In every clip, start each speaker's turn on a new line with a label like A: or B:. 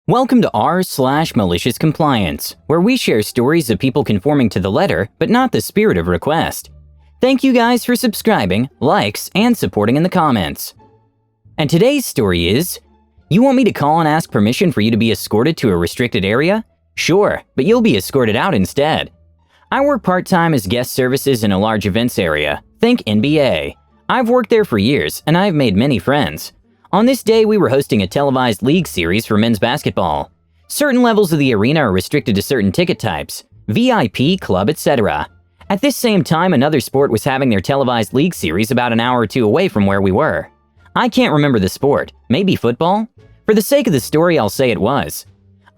A: Welcome to r/Malicious Compliance, where we share stories of people conforming to the letter, but not the spirit of request. Thank you guys for subscribing, likes, and supporting in the comments. And today's story is, you want me to call and ask permission for you to be escorted to a restricted area? Sure, but you'll be escorted out instead. I work part-time as guest services in a large events area. Think NBA. I've worked there for years, and I've made many friends. On this day, we were hosting a televised league series for men's basketball. Certain levels of the arena are restricted to certain ticket types, VIP, club, etc. At this same time, another sport was having their televised league series about an hour or two away from where we were. I can't remember the sport, maybe football? For the sake of the story, I'll say it was.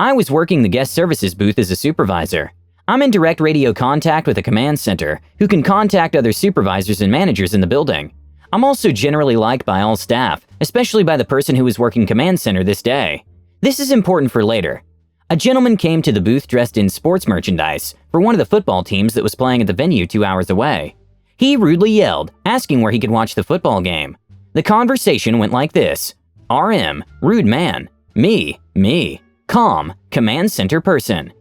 A: I was working the guest services booth as a supervisor. I'm in direct radio contact with a command center, who can contact other supervisors and managers in the building. I'm also generally liked by all staff, especially by the person who was working command center this day. This is important for later. A gentleman came to the booth dressed in sports merchandise for one of the football teams that was playing at the venue 2 hours away. He rudely yelled, asking where he could watch the football game. The conversation went like this: RM, rude man. Me, calm, command center person.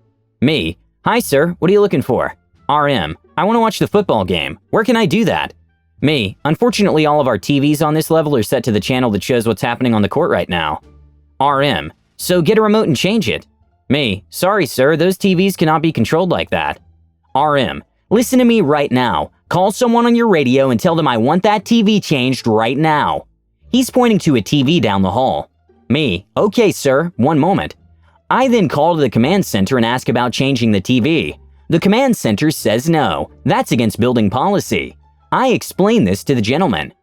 A: Me, hi sir, what are you looking for? RM, I want to watch the football game. Where can I do that? Me, unfortunately all of our TVs on this level are set to the channel that shows what's happening on the court right now. RM, so get a remote and change it. Me, sorry sir, those TVs cannot be controlled like that. RM, listen to me right now. Call someone on your radio and tell them I want that TV changed right now. He's pointing to a TV down the hall. Me, okay sir, one moment. I then call to the command center and ask about changing the TV. The command center says no, that's against building policy. I explain this to the gentleman.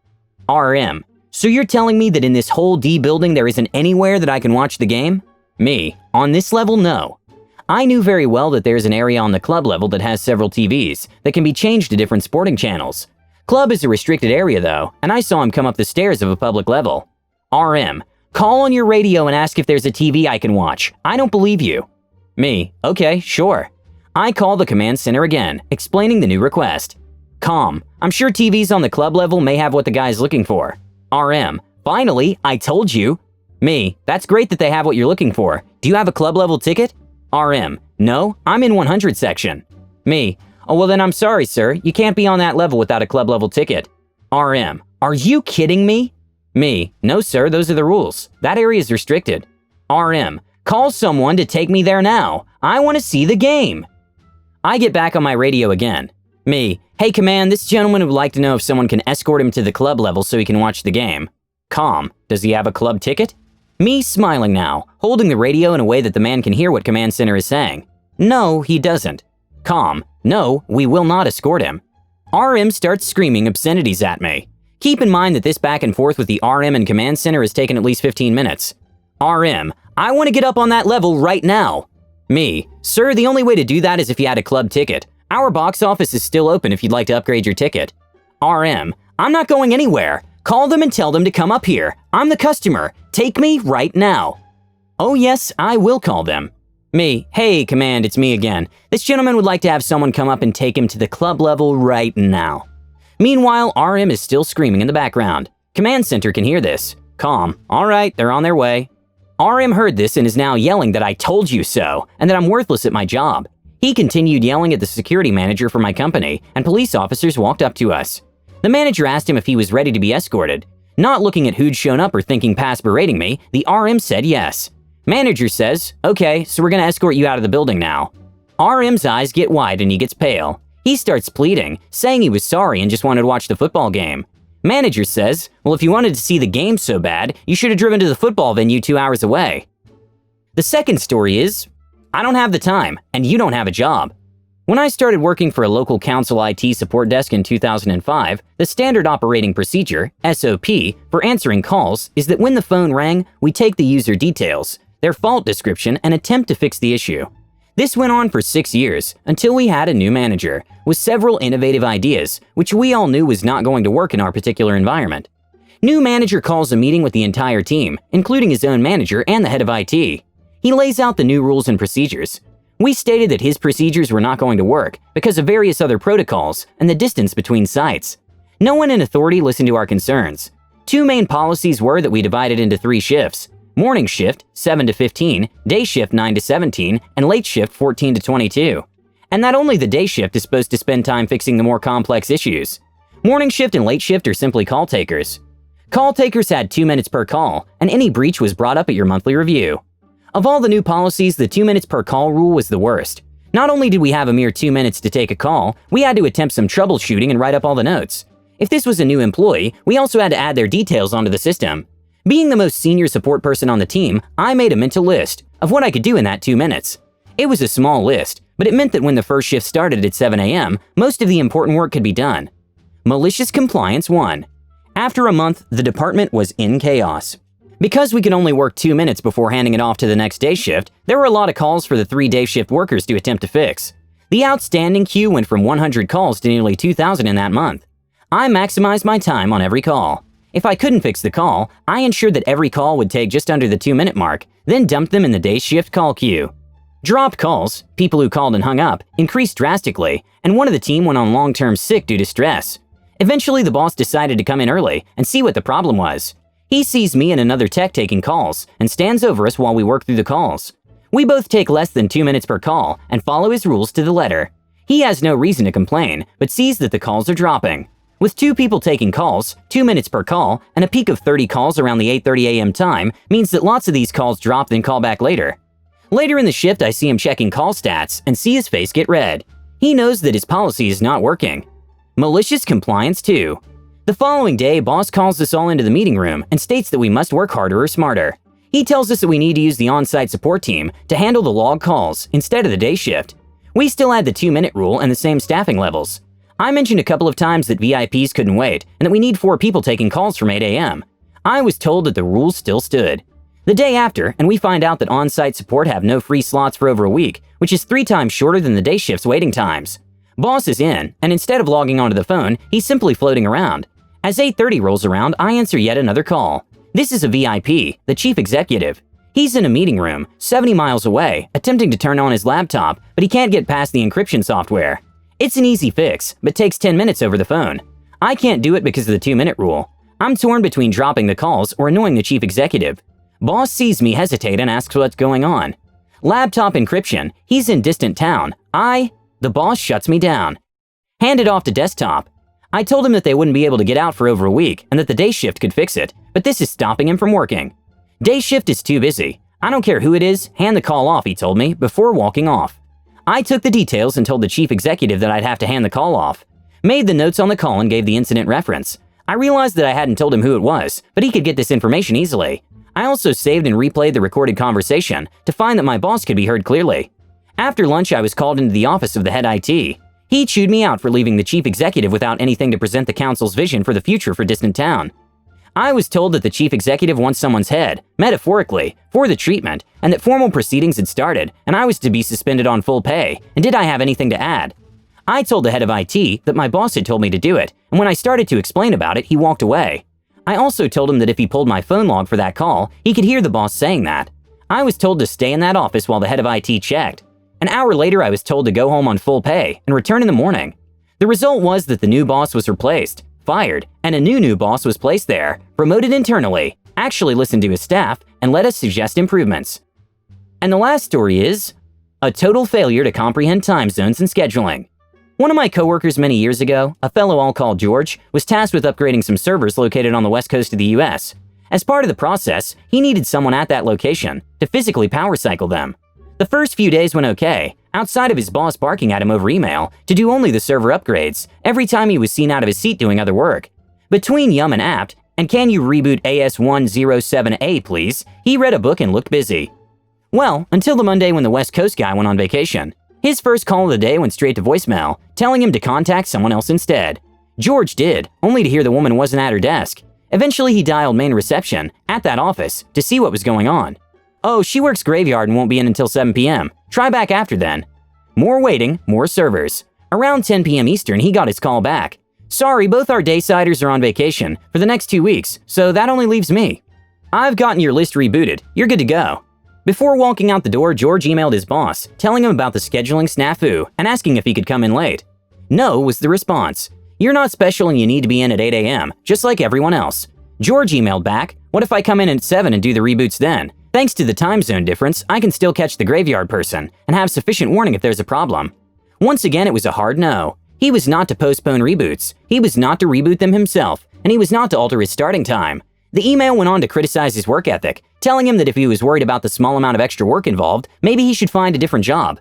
A: RM, so you're telling me that in this whole D building there isn't anywhere that I can watch the game? Me, on this level, no. I knew very well that there's an area on the club level that has several TVs that can be changed to different sporting channels. Club is a restricted area though, and I saw him come up the stairs of a public level. RM, call on your radio and ask if there's a TV I can watch. I don't believe you. Me, okay, sure. I call the command center again, explaining the new request. Calm, I'm sure TVs on the club level may have what the guy's looking for. RM, finally, I told you. Me, that's great that they have what you're looking for. Do you have a club level ticket? RM, no, I'm in 100 section. Me, oh well then I'm sorry sir, you can't be on that level without a club level ticket. RM, are you kidding me? Me, no sir, those are the rules. That area is restricted. RM, call someone to take me there now. I want to see the game. I get back on my radio again. Me, hey command, this gentleman would like to know if someone can escort him to the club level so he can watch the game. Calm, does he have a club ticket? Me smiling now, holding the radio in a way that the man can hear what command center is saying. No, he doesn't. Calm, no, we will not escort him. RM starts screaming obscenities at me. Keep in mind that this back and forth with the RM and command center has taken at least 15 minutes. RM, I want to get up on that level right now. Me, sir, the only way to do that is if you had a club ticket. Our box office is still open if you'd like to upgrade your ticket. RM, I'm not going anywhere. Call them and tell them to come up here. I'm the customer. Take me right now. Oh yes, I will call them. Me, hey command, it's me again. This gentleman would like to have someone come up and take him to the club level right now. Meanwhile, RM is still screaming in the background. Command center can hear this. Calm, all right, they're on their way. RM heard this and is now yelling that I told you so, and that I'm worthless at my job. He continued yelling at the security manager for my company, and police officers walked up to us. The manager asked him if he was ready to be escorted. Not looking at who'd shown up or thinking past berating me, the RM said yes. Manager says, okay, so we're gonna escort you out of the building now. RM's eyes get wide and he gets pale. He starts pleading, saying he was sorry and just wanted to watch the football game. Manager says, well, if you wanted to see the game so bad, you should have driven to the football venue 2 hours away. The second story is, I don't have the time, and you don't have a job. When I started working for a local council IT support desk in 2005, the standard operating procedure, SOP, for answering calls is that when the phone rang, we take the user details, their fault description, and attempt to fix the issue. This went on for 6 years, until we had a new manager, with several innovative ideas, which we all knew was not going to work in our particular environment. New manager calls a meeting with the entire team, including his own manager and the head of IT. He lays out the new rules and procedures. We stated that his procedures were not going to work because of various other protocols and the distance between sites. No one in authority listened to our concerns. 2 main policies were that we divided into 3 shifts. morning shift 7 to 15, day shift 9 to 17, and late shift 14 to 22. And that only the day shift is supposed to spend time fixing the more complex issues. Morning shift and late shift are simply call takers. Call takers had 2 minutes per call, and any breach was brought up at your monthly review. Of all the new policies, the 2 minutes per call rule was the worst. Not only did we have a mere 2 minutes to take a call, we had to attempt some troubleshooting and write up all the notes. If this was a new employee, we also had to add their details onto the system. Being the most senior support person on the team, I made a mental list of what I could do in that 2 minutes. It was a small list, but it meant that when the first shift started at 7 a.m., most of the important work could be done. Malicious Compliance 1. After a month, the department was in chaos. Because we could only work 2 minutes before handing it off to the next day shift, there were a lot of calls for the 3-day shift workers to attempt to fix. The outstanding queue went from 100 calls to nearly 2,000 in that month. I maximized my time on every call. If I couldn't fix the call, I ensured that every call would take just under the 2-minute mark, then dumped them in the day shift call queue. Dropped calls, people who called and hung up, increased drastically, and one of the team went on long-term sick due to stress. Eventually, the boss decided to come in early and see what the problem was. He sees me and another tech taking calls and stands over us while we work through the calls. We both take less than 2 minutes per call and follow his rules to the letter. He has no reason to complain, but sees that the calls are dropping. With 2 people taking calls, 2 minutes per call, and a peak of 30 calls around the 8:30 a.m. time means that lots of these calls drop then call back later. Later in the shift, I see him checking call stats and see his face get red. He knows that his policy is not working. Malicious Compliance 2. The following day, boss calls us all into the meeting room and states that we must work harder or smarter. He tells us that we need to use the on-site support team to handle the log calls instead of the day shift. We still had the 2-minute rule and the same staffing levels. I mentioned a couple of times that VIPs couldn't wait and that we need 4 people taking calls from 8 a.m. I was told that the rules still stood. The day after, and we find out that on-site support have no free slots for over a week, which is 3 times shorter than the day shift's waiting times. Boss is in, and instead of logging onto the phone, he's simply floating around. As 8:30 rolls around, I answer yet another call. This is a VIP, the chief executive. He's in a meeting room, 70 miles away, attempting to turn on his laptop, but he can't get past the encryption software. It's an easy fix, but takes 10 minutes over the phone. I can't do it because of the 2-minute rule. I'm torn between dropping the calls or annoying the chief executive. Boss sees me hesitate and asks what's going on. Laptop encryption, he's in distant town. The boss shuts me down. Handed off to desktop. I told him that they wouldn't be able to get out for over a week and that the day shift could fix it, but this is stopping him from working. Day shift is too busy. I don't care who it is, hand the call off, he told me, before walking off. I took the details and told the chief executive that I'd have to hand the call off. Made the notes on the call and gave the incident reference. I realized that I hadn't told him who it was, but he could get this information easily. I also saved and replayed the recorded conversation to find that my boss could be heard clearly. After lunch, I was called into the office of the head IT. He chewed me out for leaving the chief executive without anything to present the council's vision for the future for distant town. I was told that the chief executive wants someone's head, metaphorically, for the treatment, and that formal proceedings had started, and I was to be suspended on full pay, and did I have anything to add? I told the head of IT that my boss had told me to do it, and when I started to explain about it, he walked away. I also told him that if he pulled my phone log for that call, he could hear the boss saying that. I was told to stay in that office while the head of IT checked. An hour later, I was told to go home on full pay and return in the morning. The result was that the new boss was replaced, fired, and a new boss was placed there, promoted internally, actually listened to his staff, and let us suggest improvements. And the last story is a total failure to comprehend time zones and scheduling. One of my coworkers many years ago, a fellow I'll call George, was tasked with upgrading some servers located on the west coast of the US. As part of the process, he needed someone at that location to physically power cycle them. The first few days went okay, outside of his boss barking at him over email to do only the server upgrades every time he was seen out of his seat doing other work. Between yum and apt, and can you reboot AS107A please, he read a book and looked busy. Well, until the Monday when the West Coast guy went on vacation. His first call of the day went straight to voicemail, telling him to contact someone else instead. George did, only to hear the woman wasn't at her desk. Eventually he dialed main reception at that office to see what was going on. Oh, she works graveyard and won't be in until 7 p.m. Try back after then. More waiting, more servers. Around 10 p.m. Eastern, he got his call back. Sorry, both our daysiders are on vacation for the next 2 weeks, so that only leaves me. I've gotten your list rebooted. You're good to go. Before walking out the door, George emailed his boss, telling him about the scheduling snafu and asking if he could come in late. No was the response. You're not special and you need to be in at 8 a.m., just like everyone else. George emailed back, "What if I come in at 7 and do the reboots then? Thanks to the time zone difference, I can still catch the graveyard person and have sufficient warning if there's a problem." Once again, it was a hard no. He was not to postpone reboots, he was not to reboot them himself, and he was not to alter his starting time. The email went on to criticize his work ethic, telling him that if he was worried about the small amount of extra work involved, maybe he should find a different job.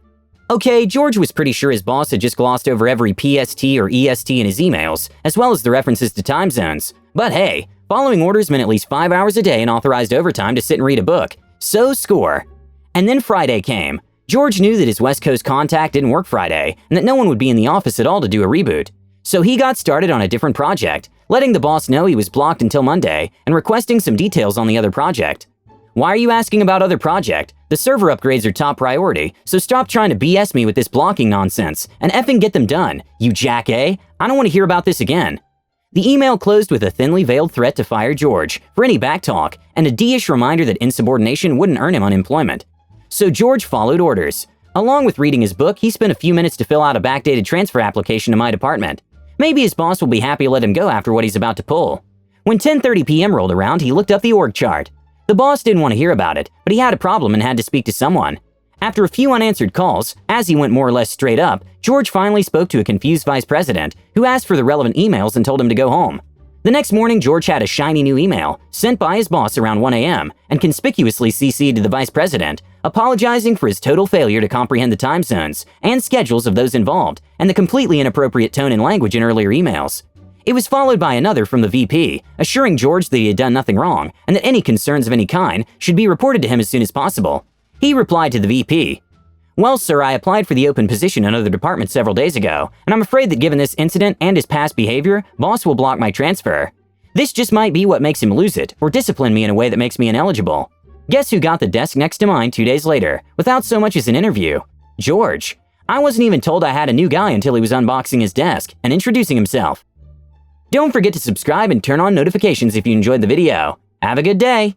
A: Okay, George was pretty sure his boss had just glossed over every PST or EST in his emails, as well as the references to time zones. But hey, following orders meant at least 5 hours a day and authorized overtime to sit and read a book. So score. And then Friday came. George knew that his West Coast contact didn't work Friday, and that no one would be in the office at all to do a reboot. So he got started on a different project, letting the boss know he was blocked until Monday and requesting some details on the other project. "Why are you asking about other project? The server upgrades are top priority, so stop trying to BS me with this blocking nonsense and effing get them done, you jack A. I don't want to hear about this again." The email closed with a thinly veiled threat to fire George for any backtalk and a D-ish reminder that insubordination wouldn't earn him unemployment. So George followed orders. Along with reading his book, he spent a few minutes to fill out a backdated transfer application to my department. Maybe his boss will be happy to let him go after what he's about to pull. When 10:30 p.m. rolled around, he looked up the org chart. The boss didn't want to hear about it, but he had a problem and had to speak to someone. After a few unanswered calls, as he went more or less straight up, George finally spoke to a confused vice president, who asked for the relevant emails and told him to go home. The next morning, George had a shiny new email, sent by his boss around 1 a.m., and conspicuously CC'd to the vice president, apologizing for his total failure to comprehend the time zones and schedules of those involved, and the completely inappropriate tone and language in earlier emails. It was followed by another from the VP, assuring George that he had done nothing wrong, and that any concerns of any kind should be reported to him as soon as possible. He replied to the VP, "Well, sir, I applied for the open position in another department several days ago, and I'm afraid that given this incident and his past behavior, boss will block my transfer. This just might be what makes him lose it, or discipline me in a way that makes me ineligible." Guess who got the desk next to mine 2 days later, without so much as an interview? George. I wasn't even told I had a new guy until he was unboxing his desk and introducing himself. Don't forget to subscribe and turn on notifications if you enjoyed the video. Have a good day!